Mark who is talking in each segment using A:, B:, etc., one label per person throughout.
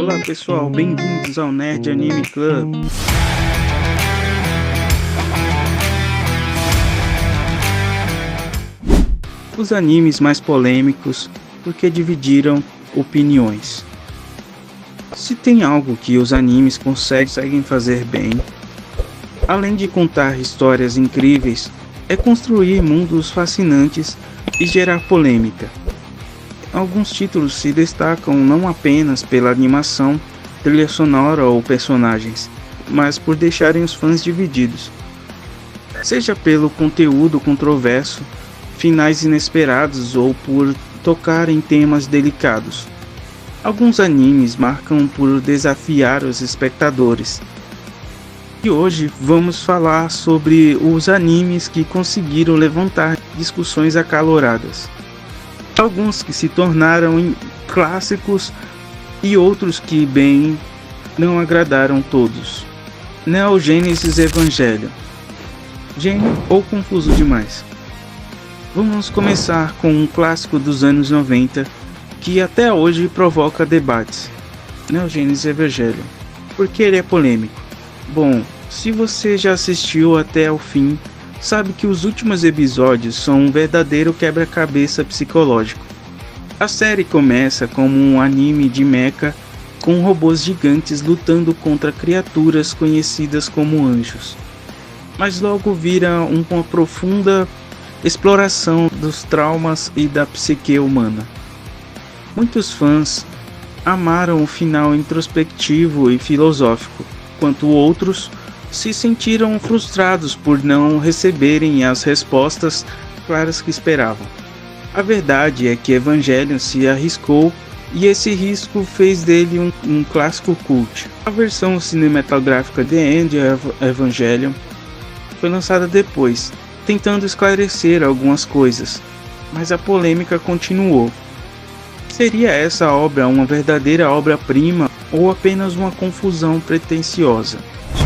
A: Olá pessoal, bem-vindos ao Nerd Anime Club. Os animes mais polêmicos porque dividiram opiniões. Se tem algo que os animes conseguem fazer bem, além de contar histórias incríveis, é construir mundos fascinantes e gerar polêmica. Alguns títulos se destacam não apenas pela animação, trilha sonora ou personagens, mas por deixarem os fãs divididos. Seja pelo conteúdo controverso, finais inesperados ou por tocar em temas delicados. Alguns animes marcam por desafiar os espectadores. E hoje vamos falar sobre os animes que conseguiram levantar discussões acaloradas. Alguns que se tornaram clássicos e outros que bem não agradaram todos. Neon Genesis Evangelion. Gênio ou confuso demais? Vamos começar com um clássico dos anos 90 que até hoje provoca debates. Neon Genesis Evangelion. Por que ele é polêmico? Bom, se você já assistiu até o fim, sabe que os últimos episódios são um verdadeiro quebra-cabeça psicológico. A série começa como um anime de mecha com robôs gigantes lutando contra criaturas conhecidas como anjos. Mas logo vira uma profunda exploração dos traumas e da psique humana. Muitos fãs amaram o final introspectivo e filosófico, enquanto outros se sentiram frustrados por não receberem as respostas claras que esperavam. A verdade é que Evangelion se arriscou e esse risco fez dele um clássico cult. A versão cinematográfica The End of Evangelion foi lançada depois, tentando esclarecer algumas coisas, mas a polêmica continuou. Seria essa obra uma verdadeira obra-prima ou apenas uma confusão pretensiosa?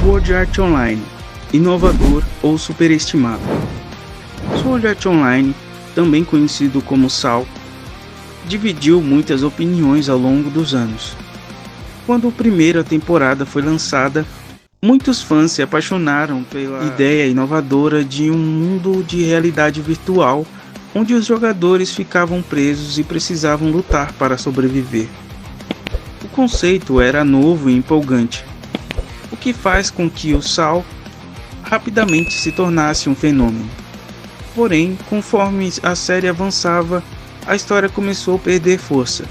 A: Sword Art Online, inovador ou superestimado? Sword Art Online, também conhecido como SAO, dividiu muitas opiniões ao longo dos anos. Quando a primeira temporada foi lançada, muitos fãs se apaixonaram pela ideia inovadora de um mundo de realidade virtual, onde os jogadores ficavam presos e precisavam lutar para sobreviver. O conceito era novo e empolgante, o que faz com que o SAO rapidamente se tornasse um fenômeno. Porém, conforme a série avançava, a história começou a perder força.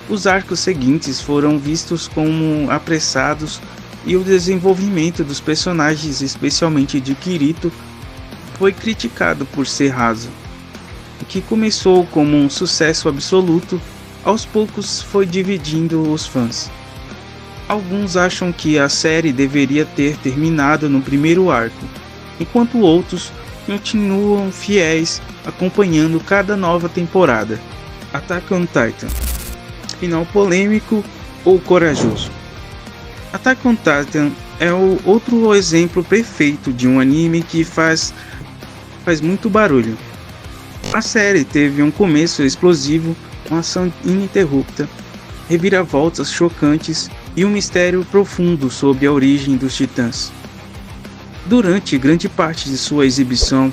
A: Os arcos seguintes foram vistos como apressados e o desenvolvimento dos personagens, especialmente de Kirito, foi criticado por ser raso. O que começou como um sucesso absoluto, aos poucos foi dividindo os fãs. Alguns acham que a série deveria ter terminado no primeiro arco, enquanto outros continuam fiéis acompanhando cada nova temporada. Attack on Titan. Final polêmico ou corajoso? Attack on Titan é o outro exemplo perfeito de um anime que faz muito barulho. A série teve um começo explosivo, uma ação ininterrupta, reviravoltas chocantes e um mistério profundo sobre a origem dos titãs. Durante grande parte de sua exibição,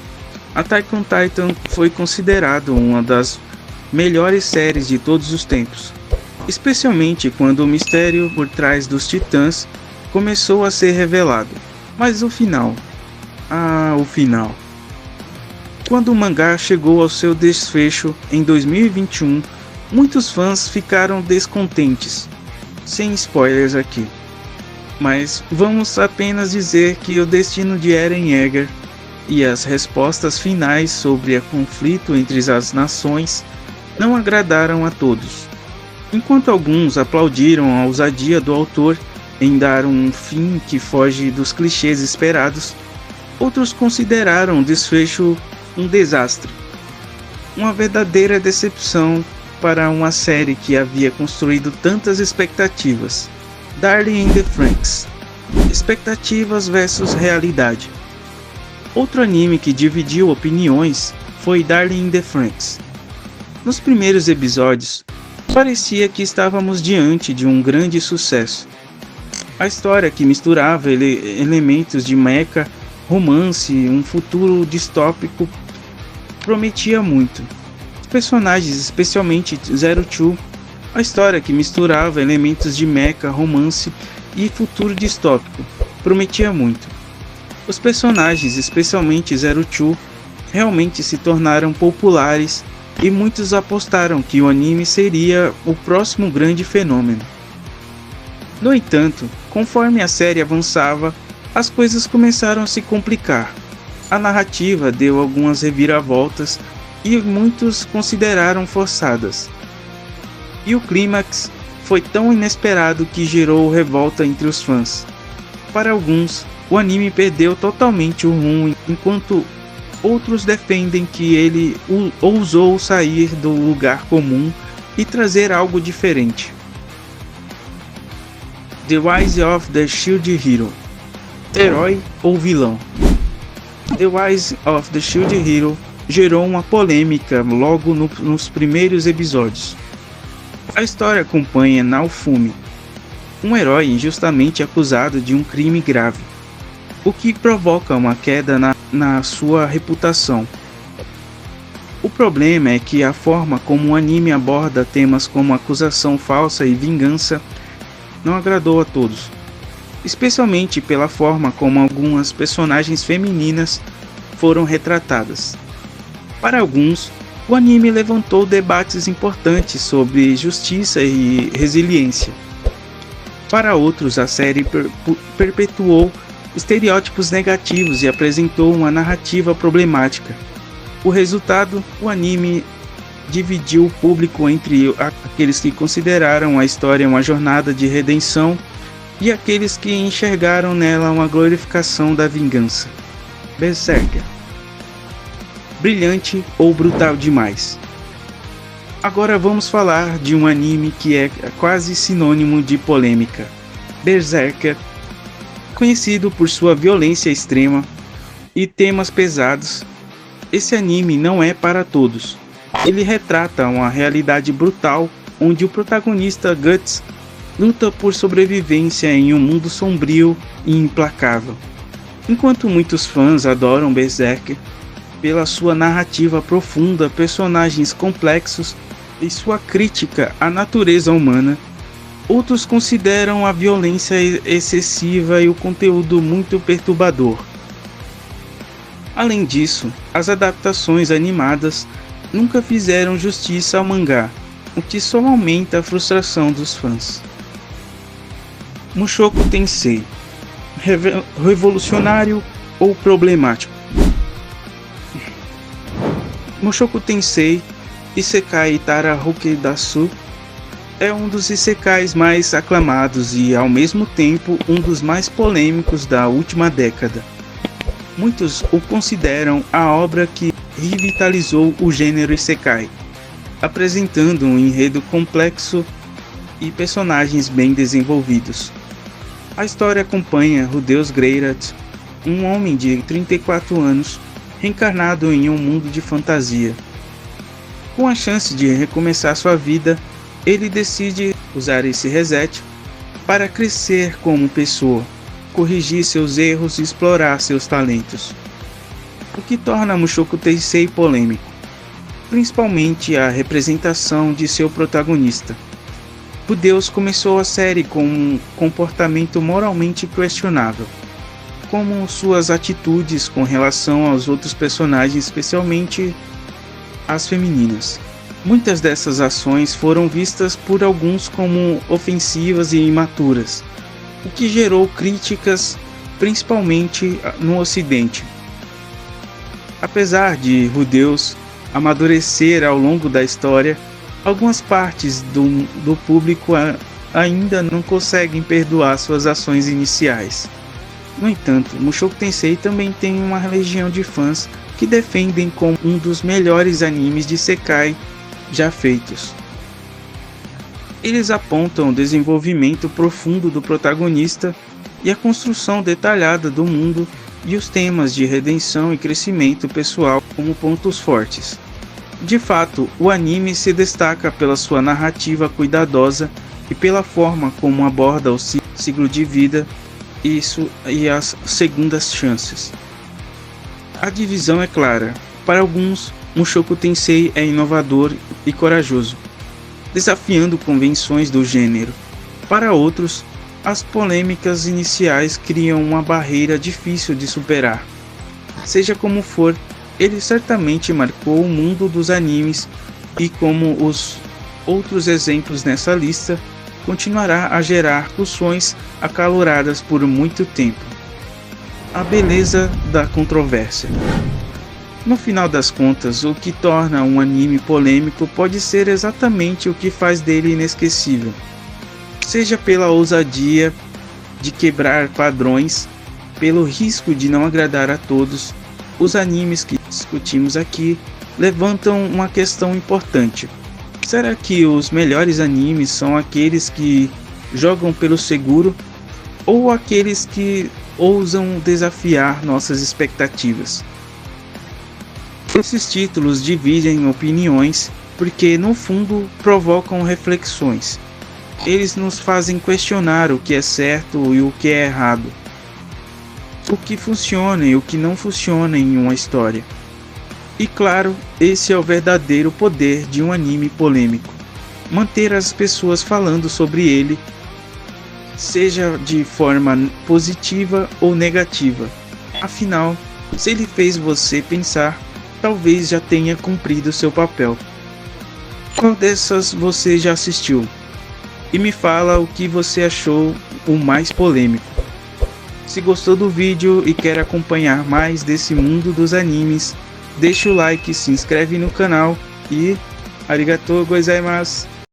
A: Attack on Titan foi considerado uma das melhores séries de todos os tempos, especialmente quando o mistério por trás dos titãs começou a ser revelado. Mas o final... o final... Quando o mangá chegou ao seu desfecho em 2021, muitos fãs ficaram descontentes. Sem spoilers aqui. Mas vamos apenas dizer que o destino de Eren Yeager e as respostas finais sobre o conflito entre as nações não agradaram a todos. Enquanto alguns aplaudiram a ousadia do autor em dar um fim que foge dos clichês esperados, outros consideraram o desfecho um desastre. Uma verdadeira decepção para uma série que havia construído tantas expectativas. Darling in the Franxx. Expectativas versus realidade. Outro anime que dividiu opiniões foi Darling in the Franxx. Nos primeiros episódios, Parecia que estávamos diante de um grande sucesso. A história que misturava elementos de mecha, romance, um futuro distópico, prometia muito. Os personagens, especialmente Zero Two, a história que misturava elementos de mecha, romance e futuro distópico, prometia muito. Os personagens, especialmente Zero Two, realmente se tornaram populares e muitos apostaram que o anime seria o próximo grande fenômeno. No entanto, conforme a série avançava, as coisas começaram a se complicar. A narrativa deu algumas reviravoltas e muitos consideraram forçadas. E o clímax foi tão inesperado que gerou revolta entre os fãs. Para alguns, o anime perdeu totalmente o rumo, enquanto outros defendem que ele ousou sair do lugar comum e trazer algo diferente. The Rise of the Shield Hero. Herói ou vilão? The Rise of the Shield Hero gerou uma polêmica logo nos primeiros episódios. A história acompanha Naofumi, um herói injustamente acusado de um crime grave, o que provoca uma queda na sua reputação. O problema é que a forma como o anime aborda temas como acusação falsa e vingança não agradou a todos, especialmente pela forma como algumas personagens femininas foram retratadas. Para alguns, o anime levantou debates importantes sobre justiça e resiliência. Para outros, a série perpetuou estereótipos negativos e apresentou uma narrativa problemática. O resultado, o anime dividiu o público entre aqueles que consideraram a história uma jornada de redenção e aqueles que enxergaram nela uma glorificação da vingança. Berserker. Brilhante ou brutal demais? Agora vamos falar de um anime que é quase sinônimo de polêmica. Berserker. Conhecido por sua violência extrema e temas pesados, esse anime não é para todos. Ele retrata uma realidade brutal onde o protagonista Guts luta por sobrevivência em um mundo sombrio e implacável. Enquanto muitos fãs adoram Berserk pela sua narrativa profunda, personagens complexos e sua crítica à natureza humana, outros consideram a violência excessiva e o conteúdo muito perturbador. Além disso, as adaptações animadas nunca fizeram justiça ao mangá, o que só aumenta a frustração dos fãs. Mushoku Tensei. Revolucionário ou problemático? Mushoku Tensei Isekai Tara Hokudatsu é um dos isekais mais aclamados e, ao mesmo tempo, um dos mais polêmicos da última década. Muitos o consideram a obra que revitalizou o gênero isekai, apresentando um enredo complexo e personagens bem desenvolvidos. A história acompanha Rudeus Greirat, um homem de 34 anos, reencarnado em um mundo de fantasia. Com a chance de recomeçar sua vida, ele decide usar esse reset para crescer como pessoa, corrigir seus erros e explorar seus talentos. O que torna Mushoku Tensei polêmico, principalmente a representação de seu protagonista. Rudeus começou a série com um comportamento moralmente questionável, como suas atitudes com relação aos outros personagens, especialmente as femininas. Muitas dessas ações foram vistas por alguns como ofensivas e imaturas, o que gerou críticas principalmente no Ocidente. Apesar de Rudeus amadurecer ao longo da história, algumas partes do público ainda não conseguem perdoar suas ações iniciais. No entanto, Mushoku Tensei também tem uma legião de fãs que defendem como um dos melhores animes de isekai já feitos. Eles apontam o desenvolvimento profundo do protagonista e a construção detalhada do mundo e os temas de redenção e crescimento pessoal como pontos fortes. De fato, o anime se destaca pela sua narrativa cuidadosa e pela forma como aborda o ciclo de vida e as segundas chances. A divisão é clara. Para alguns, Mushoku Tensei é inovador e corajoso, desafiando convenções do gênero. Para outros, as polêmicas iniciais criam uma barreira difícil de superar. Seja como for, ele certamente marcou o mundo dos animes e, como os outros exemplos nessa lista, continuará a gerar discussões acaloradas por muito tempo. A beleza da controvérsia. No final das contas, o que torna um anime polêmico pode ser exatamente o que faz dele inesquecível. Seja pela ousadia de quebrar padrões, pelo risco de não agradar a todos, os animes que discutimos aqui levantam uma questão importante. Será que os melhores animes são aqueles que jogam pelo seguro ou aqueles que ousam desafiar nossas expectativas? Esses títulos dividem opiniões porque, no fundo, provocam reflexões. Eles nos fazem questionar o que é certo e o que é errado, o que funciona e o que não funciona em uma história. E claro, esse é o verdadeiro poder de um anime polêmico: manter as pessoas falando sobre ele, seja de forma positiva ou negativa. Afinal, se ele fez você pensar, talvez já tenha cumprido seu papel. Qual dessas você já assistiu? E me fala o que você achou o mais polêmico. Se gostou do vídeo e quer acompanhar mais desse mundo dos animes, deixa o like, se inscreve no canal e arigatou gozaimasu!